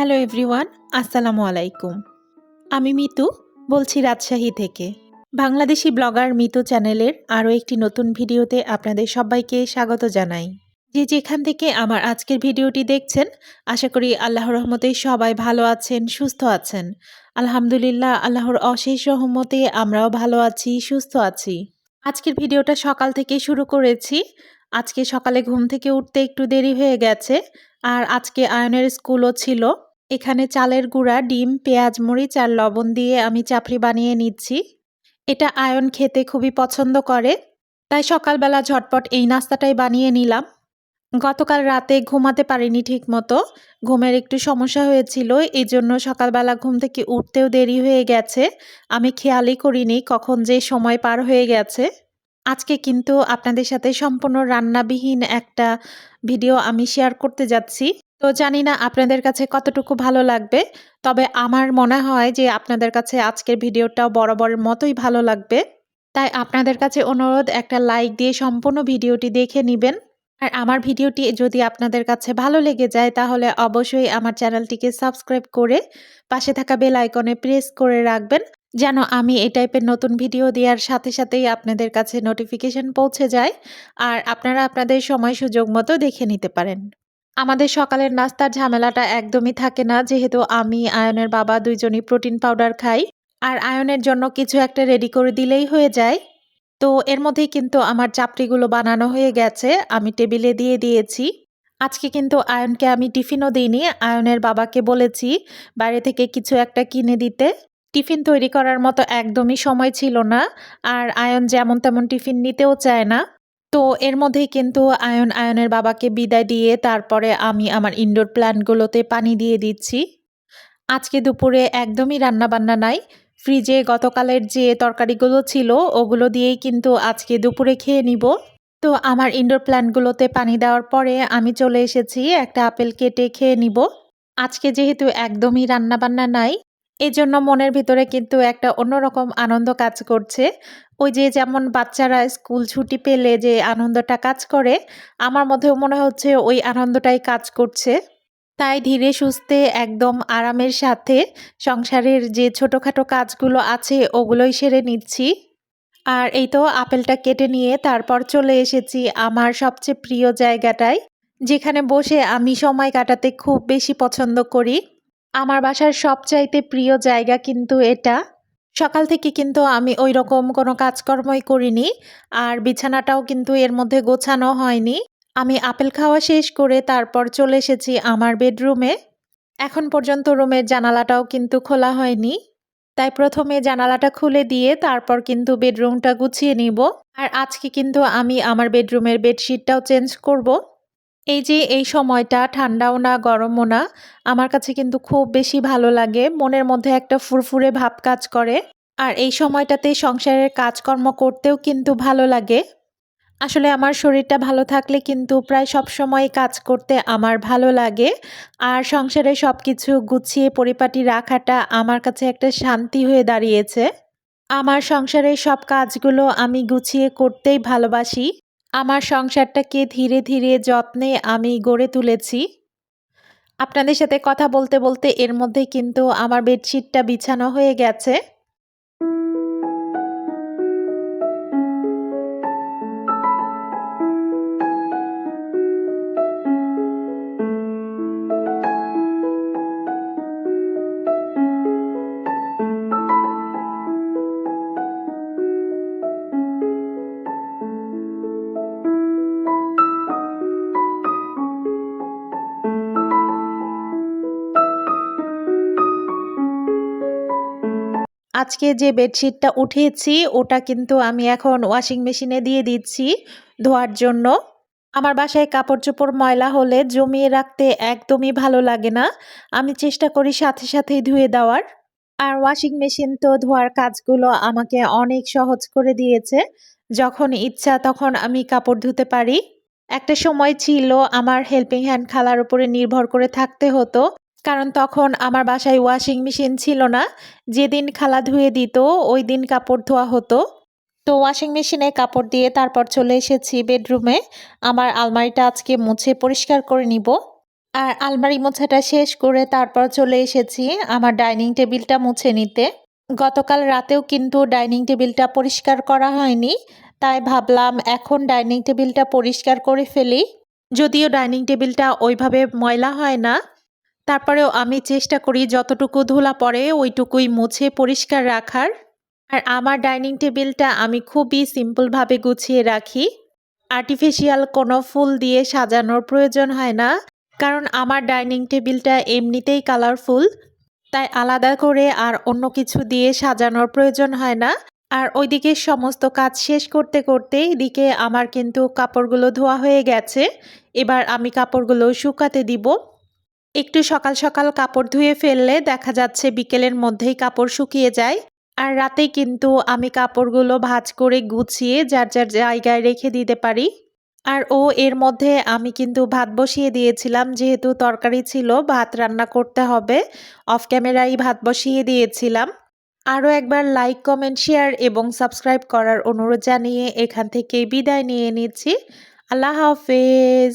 Hello everyone, আসসালামু আলাইকুম। আমি মিতু, বলছি রাজশাহী থেকে। বাংলাদেশি ব্লগার মিতু চ্যানেলের আরও একটি নতুন ভিডিওতে আপনাদের সবাইকে স্বাগত জানাই। যে যেখান থেকে আমার আজকের ভিডিওটি দেখছেন, আশা করি আল্লাহর রহমতে সবাই ভালো আছেন, সুস্থ আছেন। আলহামদুলিল্লাহ, আল্লাহর অশেষ রহমতে আমরাও ভালো আছি, সুস্থ আছি। আজকের ভিডিওটা সকাল থেকে শুরু করেছি। আজকে সকালে ঘুম থেকে উঠতে একটু দেরি হয়ে গেছে, আর আজকে আয়নের স্কুলও ছিল। এখানে চালের গুঁড়া, ডিম, পেঁয়াজ, মরিচ আর লবণ দিয়ে আমি চাপড়ি বানিয়ে নিচ্ছি। এটা আয়ন খেতে খুবই পছন্দ করে, তাই সকালবেলা ঝটপট এই নাস্তাটাই বানিয়ে নিলাম। গতকাল রাতে ঘুমাতে পারিনি ঠিক মতো, ঘুমের একটু সমস্যা হয়েছিল, এই জন্য সকালবেলা ঘুম থেকে উঠতেও দেরি হয়ে গেছে। আমি খেয়ালই করিনি কখন যে সময় পার হয়ে গেছে। আজকে কিন্তু আপনাদের সাথে সম্পূর্ণ রান্নাবিহীন একটা ভিডিও আমি শেয়ার করতে যাচ্ছি। তো জানি না আপনাদের কাছে কতটুকু ভালো লাগবে, তবে আমার মনে হয় যে আপনাদের কাছে আজকের ভিডিওটাও বরাবরের মতোই ভালো লাগবে। তাই আপনাদের কাছে অনুরোধ, একটা লাইক দিয়ে সম্পূর্ণ ভিডিওটি দেখে নেবেন। আর আমার ভিডিওটি যদি আপনাদের কাছে ভালো লেগে যায় তাহলে অবশ্যই আমার চ্যানেলটিকে সাবস্ক্রাইব করে পাশে থাকা বেল আইকনে প্রেস করে রাখবেন, যেন আমি এই টাইপের নতুন ভিডিও দেওয়ার সাথে সাথেই আপনাদের কাছে নোটিফিকেশন পৌঁছে যায় আর আপনারা আপনাদের সময় সুযোগ মতো দেখে নিতে পারেন। আমাদের সকালের নাস্তার ঝামেলাটা একদমই থাকে না, যেহেতু আমি আয়নের বাবা দুইজনই প্রোটিন পাউডার খাই, আর আয়নের জন্য কিছু একটা রেডি করে দিলেই হয়ে যায়। তো এর মধ্যেই কিন্তু আমার চাপড়িগুলো বানানো হয়ে গেছে, আমি টেবিলে দিয়ে দিয়েছি। আজকে কিন্তু আয়নকে আমি টিফিনও দিইনি, আয়নের বাবাকে বলেছি বাইরে থেকে কিছু একটা কিনে দিতে। টিফিন তৈরি করার মতো একদমই সময় ছিল না, আর আয়ন যেমন তেমন টিফিন নিতেও চায় না। তো এর মধ্যেই কিন্তু আয়নের বাবাকে বিদায় দিয়ে তারপরে আমি আমার ইনডোর প্ল্যান্টগুলোতে পানি দিয়ে দিচ্ছি। আজকে দুপুরে একদমই রান্নাবান্না নাই। ফ্রিজে গতকালের যে তরকারিগুলো ছিল ওগুলো দিয়েই কিন্তু আজকে দুপুরে খেয়ে নিব। তো আমার ইনডোর প্ল্যান্টগুলোতে পানি দেওয়ার পরে আমি চলে এসেছি একটা আপেল কেটে খেয়ে নিব। আজকে যেহেতু একদমই রান্নাবান্না নাই, এজন্য মনের ভিতরে কিন্তু একটা অন্যরকম আনন্দ কাজ করছে। ওই যে যেমন বাচ্চারা স্কুল ছুটি পেলে যে আনন্দটা কাজ করে, আমার মধ্যেও মনে হচ্ছে ওই আনন্দটাই কাজ করছে। তাই ধীরে সুস্থে একদম আরামের সাথে সংসারের যে ছোটখাটো কাজগুলো আছে ওগুলোই সেরে নিচ্ছি। আর এই তো আপেলটা কেটে নিয়ে তারপর চলে এসেছি আমার সবচেয়ে প্রিয় জায়গাটায়, যেখানে বসে আমি সময় কাটাতে খুব বেশি পছন্দ করি। আমার বাসার সবচাইতে প্রিয় জায়গা কিন্তু এটা। সকাল থেকে কিন্তু আমি ওই রকম কোনো কাজকর্মই করিনি, আর বিছানাটাও কিন্তু এর মধ্যে গোছানো হয়নি। আমি আপেল খাওয়া শেষ করে তারপর চলে এসেছি আমার বেডরুমে। এখন পর্যন্ত রুমের জানালাটাও কিন্তু খোলা হয়নি, তাই প্রথমে জানালাটা খুলে দিয়ে তারপর কিন্তু বেডরুমটা গুছিয়ে নিব। আর আজকে কিন্তু আমি আমার বেডরুমের বেডশিটটাও চেঞ্জ করব। এই যে এই সময়টা ঠান্ডাও না গরমও না, আমার কাছে কিন্তু খুব বেশি ভালো লাগে, মনের মধ্যে একটা ফুরফুরে ভাব কাজ করে। আর এই সময়টাতে সংসারের কাজকর্ম করতেও কিন্তু ভালো লাগে। আসলে আমার শরীরটা ভালো থাকলে কিন্তু প্রায় সবসময় কাজ করতে আমার ভালো লাগে, আর সংসারে সব কিছু গুছিয়ে পরিপাটি রাখাটা আমার কাছে একটা শান্তি হয়ে দাঁড়িয়েছে। আমার সংসারের সব কাজগুলো আমি গুছিয়ে করতেই ভালোবাসি। আমার সংসারটাকে ধীরে ধীরে যত্নে আমি গড়ে তুলেছি। আপনাদের সাথে কথা বলতে বলতে এর মধ্যে কিন্তু আমার বেডশিটটা বিছানো হয়ে গেছে। আজকে যে বেডশিটটা উঠিয়েছি ওটা কিন্তু আমি এখন ওয়াশিং মেশিনে দিয়ে দিচ্ছি ধোয়ার জন্য। আমার বাসায় কাপড় চোপড় ময়লা হলে জমিয়ে রাখতে একদমই ভালো লাগে না, আমি চেষ্টা করি সাথে সাথেই ধুয়ে দেওয়ার। আর ওয়াশিং মেশিন তো ধোয়ার কাজগুলো আমাকে অনেক সহজ করে দিয়েছে, যখন ইচ্ছা তখন আমি কাপড় ধুতে পারি। একটা সময় ছিল আমার হেল্পিং হ্যান্ড খালার উপরে নির্ভর করে থাকতে হতো, কারণ তখন আমার বাসায় ওয়াশিং মেশিন ছিল না। যেদিন খালা ধুয়ে দিত ওই দিন কাপড় ধোয়া হতো। তো ওয়াশিং মেশিনে কাপড় দিয়ে তারপর চলে এসেছি বেডরুমে। আমার আলমারিটা আজকে মুছে পরিষ্কার করে নিব। আর আলমারি মোছাটা শেষ করে তারপর চলে এসেছি আমার ডাইনিং টেবিলটা মুছে নিতে। গতকাল রাতেও কিন্তু ডাইনিং টেবিলটা পরিষ্কার করা হয়নি, তাই ভাবলাম এখন ডাইনিং টেবিলটা পরিষ্কার করে ফেলি। যদিও ডাইনিং টেবিলটা ওইভাবে ময়লা হয় না, তারপরেও আমি চেষ্টা করি যতটুকু ধুলা পড়ে ওইটুকুই মুছে পরিষ্কার রাখার। আর আমার ডাইনিং টেবিলটা আমি খুবই সিম্পলভাবে গুছিয়ে রাখি। আর্টিফিশিয়াল কোনো ফুল দিয়ে সাজানোর প্রয়োজন হয় না, কারণ আমার ডাইনিং টেবিলটা এমনিতেই কালারফুল, তাই আলাদা করে আর অন্য কিছু দিয়ে সাজানোর প্রয়োজন হয় না। আর ওইদিকে সমস্ত কাজ শেষ করতে করতে এদিকে আমার কিন্তু কাপড়গুলো ধোয়া হয়ে গেছে। এবার আমি কাপড়গুলো শুকাতে দিব। একটু সকাল সকাল কাপড় ধুয়ে ফেললে দেখা যাচ্ছে বিকেলের মধ্যেই কাপড় শুকিয়ে যায়। আর রাতেই কিন্তু আমি কাপড়গুলো ভাঁজ করে গুছিয়ে যার যার জায়গায় রেখে দিতে পারি। আর এর মধ্যে আমি কিন্তু ভাত বসিয়ে দিয়েছিলাম, যেহেতু তরকারি ছিল, ভাত রান্না করতে হবে। অফ ক্যামেরায় ভাত বসিয়ে দিয়েছিলাম। আরও একবার লাইক, কমেন্ট, শেয়ার এবং সাবস্ক্রাইব করার অনুরোধ জানিয়ে এখান থেকে বিদায় নিয়ে নিচ্ছি। আল্লাহ হাফেজ।